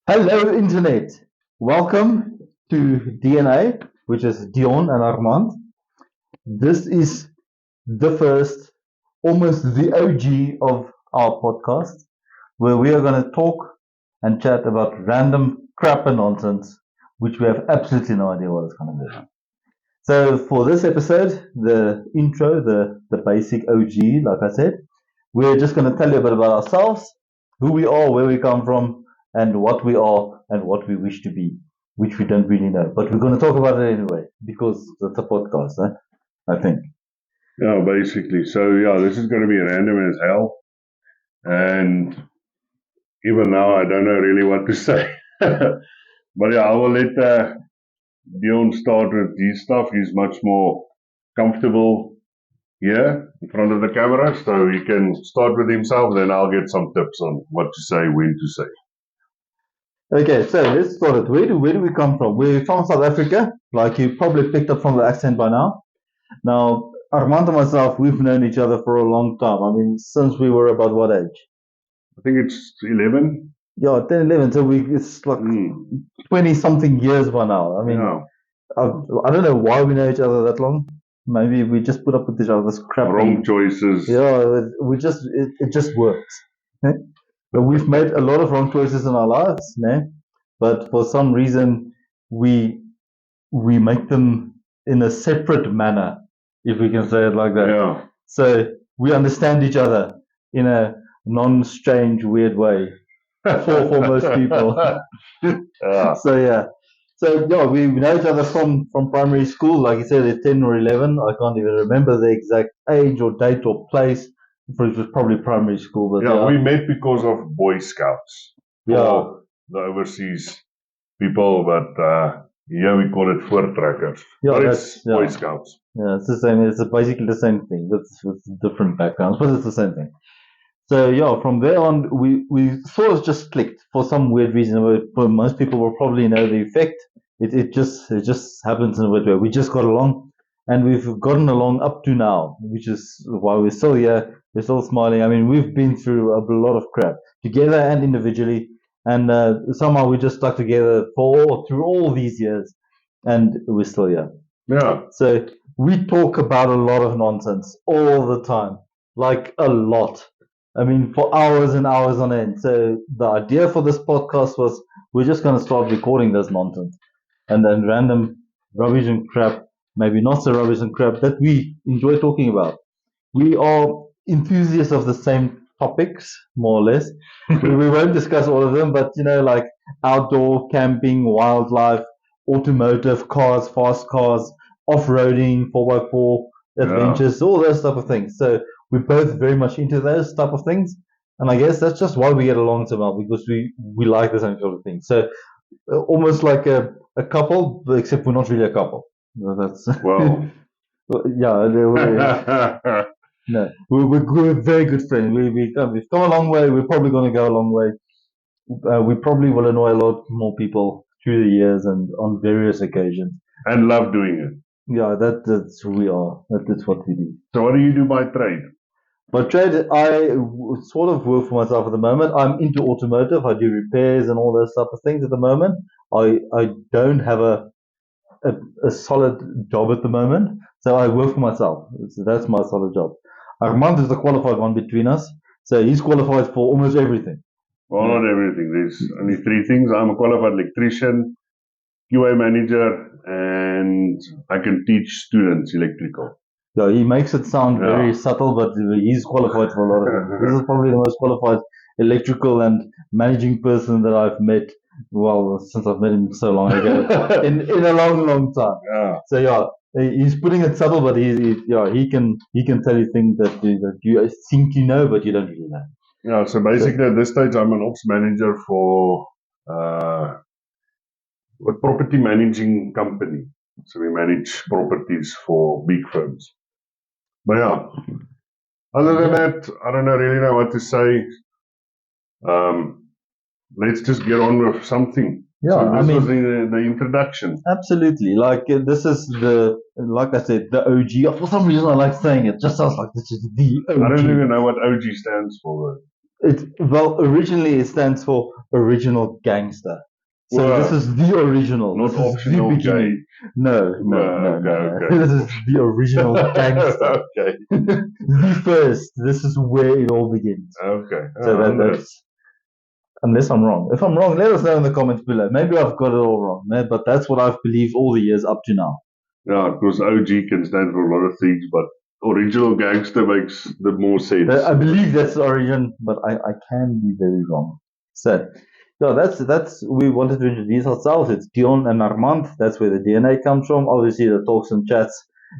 Hello, Internet. Welcome to DNA, which is Dion and Armand. This is the first, almost the OG of our podcast, where we are going to talk and chat about random crap and nonsense, which we have absolutely no idea what it's going to be. So, for this episode, the intro, the basic OG, like I said, we're just going to tell you a bit about ourselves, who we are, where we come from, and what we are and what we wish to be, which we don't really know. But we're going to talk about it anyway because it's a podcast, I think. Yeah, basically. So yeah, this is going to be random as hell, and even now I don't know really what to say. But yeah, I will let Dion start with his stuff. He's much more comfortable here in front of the camera, so he can start with himself. Then I'll get some tips on what to say, when to say. Okay, so let's start it. Where do we come from? We're from South Africa, like you probably picked up from the accent by now. Now, Armand and myself, we've known each other for a long time. I mean, since we were about what age? I think it's 11. Yeah, 10, 11. So it's like 20 something years by now. I mean, Yeah, I don't know why we know each other that long. Maybe we just put up with each other's crap. wrong choices. Yeah, it just works. eh? But we've made a lot of wrong choices in our lives, but for some reason we we make them in a separate manner, if we can say it like that. Yeah, So we understand each other in a non-strange, weird way for most people. yeah. So yeah. So yeah, we know each other from primary school. Like you said, at 10 or 11. I can't even remember the exact age or date or place. It was probably primary school. But Yeah, we met because of Boy Scouts. yeah, For the overseas people, but here we call it voortrekkers. Yeah, but that's- it's Boy yeah. Scouts. yeah, it's the same. It's basically the same thing with different backgrounds, but it's the same thing. So yeah, from there on, we sort of just clicked for some weird reason. But most people will probably know the effect. It just happens in a weird way. We just got along, and we've gotten along up to now, which is why we're still here. We're still smiling. I mean, we've been through a lot of crap together and individually, and somehow we just stuck together through all these years, and we're still here. Yeah, So we talk about a lot of nonsense all the time, like a lot. I mean, for hours and hours on end. So the idea for this podcast was we're just going to start recording this nonsense and then random rubbish and crap, maybe not so rubbish and crap that we enjoy talking about. We are enthusiasts of the same topics, more or less. We won't discuss all of them, but like outdoor camping, wildlife, automotive, cars, fast cars, off-roading, 4x4 adventures, all those type of things. So we're both very much into those type of things, and I guess that's just why we get along so well, because we like the same sort of thing. So almost like a couple, except we're not really a couple. That's well. yeah. No, we're very good friends. We've come a long way. We're probably going to go a long way. We probably will annoy a lot more people through the years and on various occasions. And love doing it. Yeah, that's who we are. That's what we do. So what do you do by trade? By trade, I sort of work for myself at the moment. I'm into automotive. I do repairs and all those type of things at the moment. I don't have a solid job at the moment, so I work for myself. So that's my solid job. Armand is the qualified one between us, so he's qualified for almost everything. Well, not everything. There's only 3 things. I'm a qualified electrician, QA manager, and I can teach students electrical. So he makes it sound very subtle, but he's qualified for a lot of things. This is probably the most qualified electrical and managing person that I've met. Well, since I've met him so long ago, in a long time. Yeah. So yeah, he's putting it subtle, but he can tell you things that you think you know, but you don't really know. Yeah. So basically, at this stage, I'm an ops manager for a property managing company. So we manage properties for big firms. But yeah, other than that, I don't really know what to say. Let's just get on with something. Yeah, So I this mean, was the introduction. absolutely. Like this is like I said, the OG. For some reason, I like saying it. Just sounds like this is the OG. I don't even know what OG stands for. Well, originally it stands for original gangster. So Wow. this is the original. Not This is optional the beginning. No. Okay. This is the original gangster. Okay. The first. This is where it all begins. Okay. So that's, unless I'm wrong. If I'm wrong, let us know in the comments below. Maybe I've got it all wrong, man, but that's what I've believed all the years up to now. Yeah, because OG can stand for a lot of things, but original gangster makes the more sense. I believe that's the origin, but I can be very wrong. So, yeah, that's we wanted to introduce ourselves. It's Dion and Armand. That's where the DNA comes from. Obviously, the talks and chats.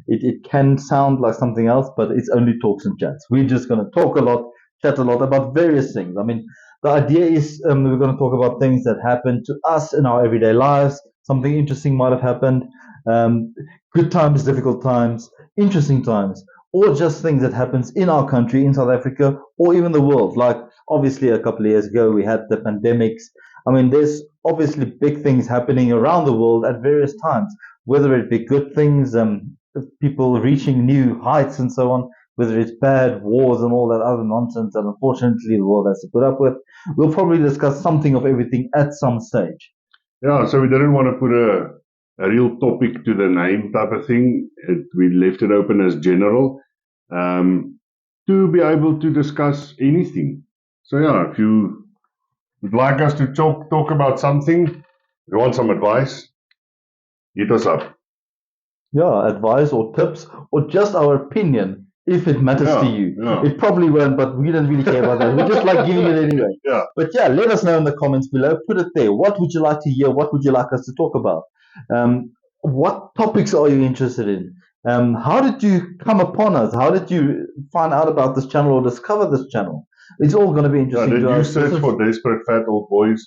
It can sound like something else, but it's only talks and chats. We're just going to talk a lot, chat a lot about various things. I mean, the idea is we're going to talk about things that happen to us in our everyday lives. Something interesting might have happened. Good times, difficult times, interesting times, or just things that happens in our country, in South Africa, or even the world. Like obviously a couple of years ago, we had the pandemics. I mean, there's obviously big things happening around the world at various times, whether it be good things, people reaching new heights and so on, whether it's bad wars and all that other nonsense that unfortunately the world has to put up with. We'll probably discuss something of everything at some stage. Yeah, so we didn't want to put a real topic to the name type of thing. We left it open as general to be able to discuss anything. So yeah, if you would like us to talk about something, if you want some advice, hit us up. Yeah, advice or tips or just our opinion if it matters to you. Yeah. It probably won't, but we don't really care about that. We just like giving it anyway. Yeah. But yeah, let us know in the comments below. Put it there. What would you like to hear? What would you like us to talk about? What topics are you interested in? How did you come upon us? How did you find out about this channel or discover this channel? It's all going to be interesting. Did you search for desperate fat old boys?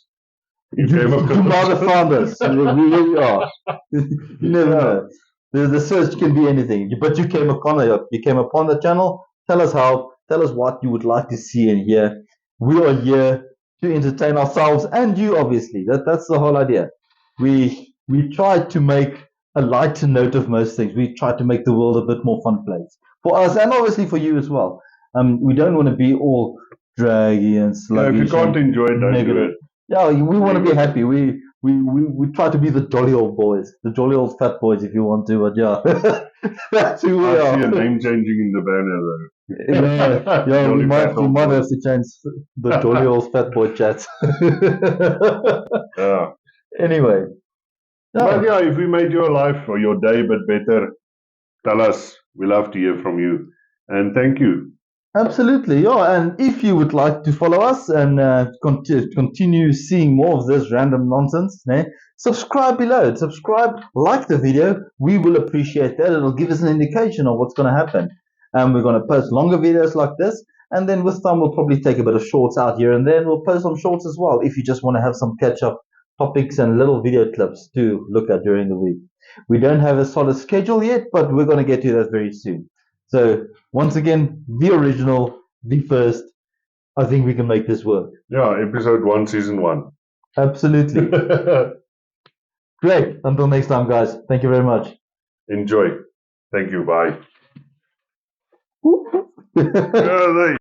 You might have found us. We really are. You never know. The search can be anything, but you came upon it. You came upon the channel. Tell us how. Tell us what you would like to see and hear. We are here to entertain ourselves and you, obviously. That's the whole idea. We try to make a lighter note of most things. We try to make the world a bit more fun place for us and obviously for you as well. We don't want to be all draggy and sluggish. Yeah, if you can't enjoy it, don't do it. Yeah, we want to be happy. We try to be the jolly old boys, the jolly old fat boys, if you want to. But yeah, that's who we are. I see a name changing in the banner though. Yeah, we might have to change the jolly old fat boy chats. Yeah. Anyway. But yeah, if we made your life or your day a bit better, tell us. We love to hear from you. And thank you. Absolutely, yeah. And if you would like to follow us and continue seeing more of this random nonsense, subscribe below. Subscribe, like the video. We will appreciate that. It'll give us an indication of what's going to happen. And we're going to post longer videos like this. And then with time, we'll probably take a bit of shorts out here and then. We'll post some shorts as well if you just want to have some catch-up topics and little video clips to look at during the week. We don't have a solid schedule yet, but we're going to get to that very soon. So once again, the original, the first. I think we can make this work. Yeah, episode 1, season 1. Absolutely. Great. Until next time, guys. Thank you very much. Enjoy. Thank you. Bye. Yeah,